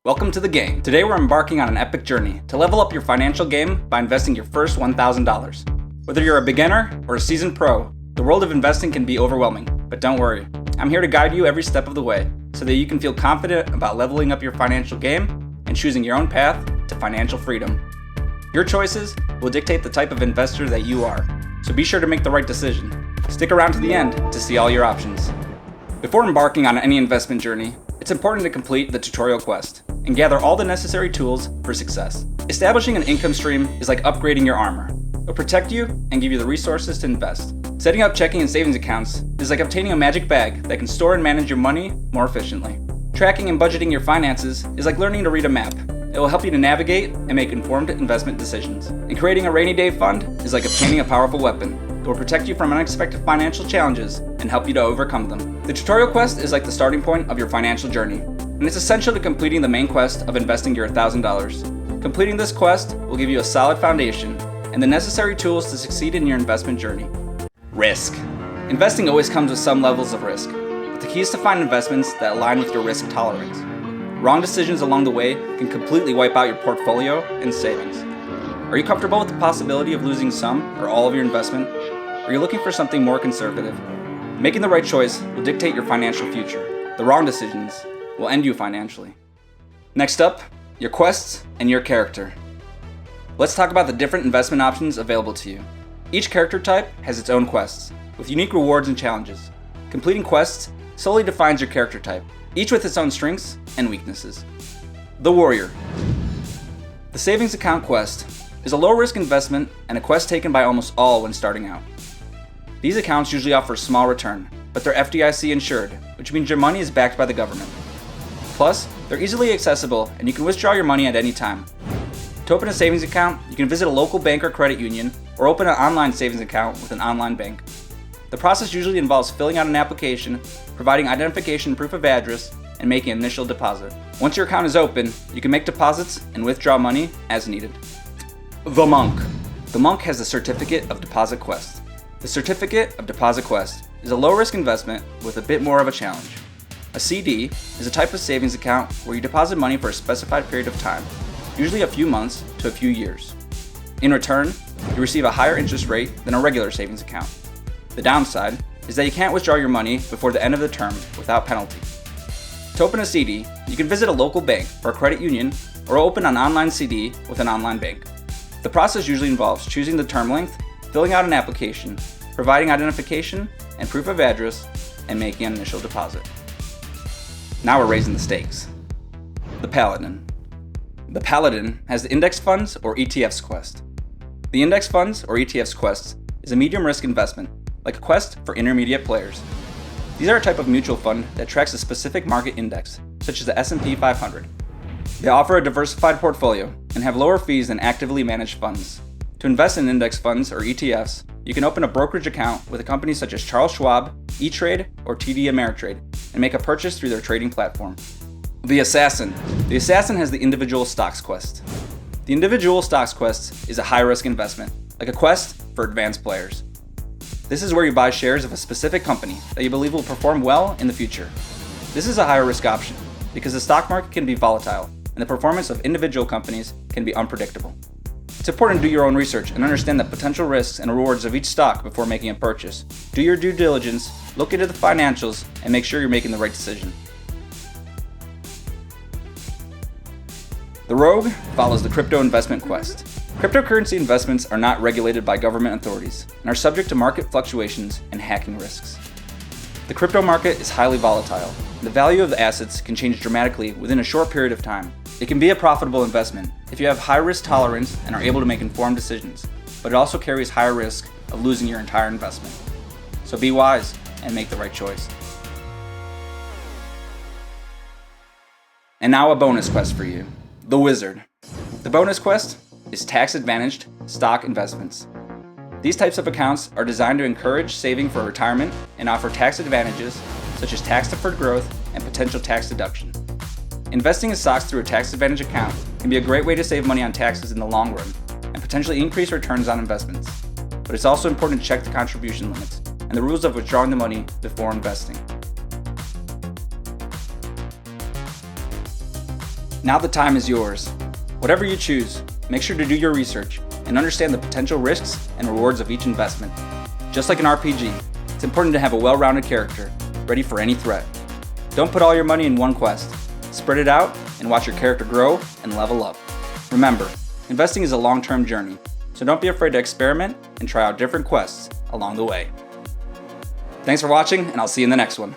Welcome to the gang. Today we're embarking on an epic journey to level up your financial game by investing your first $1,000. Whether you're a beginner or a seasoned pro, the world of investing can be overwhelming, but don't worry. I'm here to guide you every step of the way so that you can feel confident about leveling up your financial game and choosing your own path to financial freedom. Your choices will dictate the type of investor that you are, so be sure to make the right decision. Stick around to the end to see all your options. Before embarking on any investment journey, it's important to complete the tutorial quest and gather all the necessary tools for success. Establishing an income stream is like upgrading your armor. It'll protect you and give you the resources to invest. Setting up checking and savings accounts is like obtaining a magic bag that can store and manage your money more efficiently. Tracking and budgeting your finances is like learning to read a map. It will help you to navigate and make informed investment decisions. And creating a rainy day fund is like obtaining a powerful weapon. It will protect you from unexpected financial challenges and help you to overcome them. The tutorial quest is like the starting point of your financial journey, and it's essential to completing the main quest of investing your $1,000. Completing this quest will give you a solid foundation and the necessary tools to succeed in your investment journey. Risk. Investing always comes with some levels of risk, but the key is to find investments that align with your risk tolerance. Wrong decisions along the way can completely wipe out your portfolio and savings. Are you comfortable with the possibility of losing some or all of your investment? Or are you looking for something more conservative? Making the right choice will dictate your financial future. The wrong decisions will end you financially. Next up, your quests and your character. Let's talk about the different investment options available to you. Each character type has its own quests, with unique rewards and challenges. Completing quests solely defines your character type, each with its own strengths and weaknesses. The Warrior. The Savings Account quest is a low-risk investment and a quest taken by almost all when starting out. These accounts usually offer a small return, but they're FDIC insured, which means your money is backed by the government. Plus, they're easily accessible and you can withdraw your money at any time. To open a savings account, you can visit a local bank or credit union or open an online savings account with an online bank. The process usually involves filling out an application, providing identification proof of address, and making an initial deposit. Once your account is open, you can make deposits and withdraw money as needed. The Monk. The Monk has the Certificate of Deposit Quest. The Certificate of Deposit Quest is a low-risk investment with a bit more of a challenge. A CD is a type of savings account where you deposit money for a specified period of time, usually a few months to a few years. In return, you receive a higher interest rate than a regular savings account. The downside is that you can't withdraw your money before the end of the term without penalty. To open a CD, you can visit a local bank or a credit union or open an online CD with an online bank. The process usually involves choosing the term length, filling out an application, providing identification and proof of address, and making an initial deposit. Now we're raising the stakes. The Paladin. The Paladin has the Index Funds or ETFs quest. The Index Funds or ETFs quest is a medium risk investment, like a quest for intermediate players. These are a type of mutual fund that tracks a specific market index, such as the S&P 500. They offer a diversified portfolio and have lower fees than actively managed funds. To invest in index funds or ETFs, you can open a brokerage account with a company such as Charles Schwab, E-Trade, or TD Ameritrade, and make a purchase through their trading platform. The Assassin. The Assassin has the Individual Stocks quest. The Individual Stocks quest is a high-risk investment, like a quest for advanced players. This is where you buy shares of a specific company that you believe will perform well in the future. This is a higher risk option because the stock market can be volatile and the performance of individual companies can be unpredictable. It's important to do your own research and understand the potential risks and rewards of each stock before making a purchase. Do your due diligence, look into the financials, and make sure you're making the right decision. The Rogue follows the crypto investment quest. Cryptocurrency investments are not regulated by government authorities and are subject to market fluctuations and hacking risks. The crypto market is highly volatile, and the value of the assets can change dramatically within a short period of time. It can be a profitable investment if you have high risk tolerance and are able to make informed decisions, but it also carries higher risk of losing your entire investment. So be wise and make the right choice. And now a bonus quest for you, the Wizard. The bonus quest is tax-advantaged stock investments. These types of accounts are designed to encourage saving for retirement and offer tax advantages such as tax-deferred growth and potential tax deduction. Investing in stocks through a tax-advantaged account can be a great way to save money on taxes in the long run and potentially increase returns on investments. But it's also important to check the contribution limits and the rules of withdrawing the money before investing. Now the time is yours. Whatever you choose, make sure to do your research and understand the potential risks and rewards of each investment. Just like an RPG, it's important to have a well-rounded character, ready for any threat. Don't put all your money in one quest. Spread it out and watch your character grow and level up. Remember, investing is a long-term journey, so don't be afraid to experiment and try out different quests along the way. Thanks for watching, and I'll see you in the next one.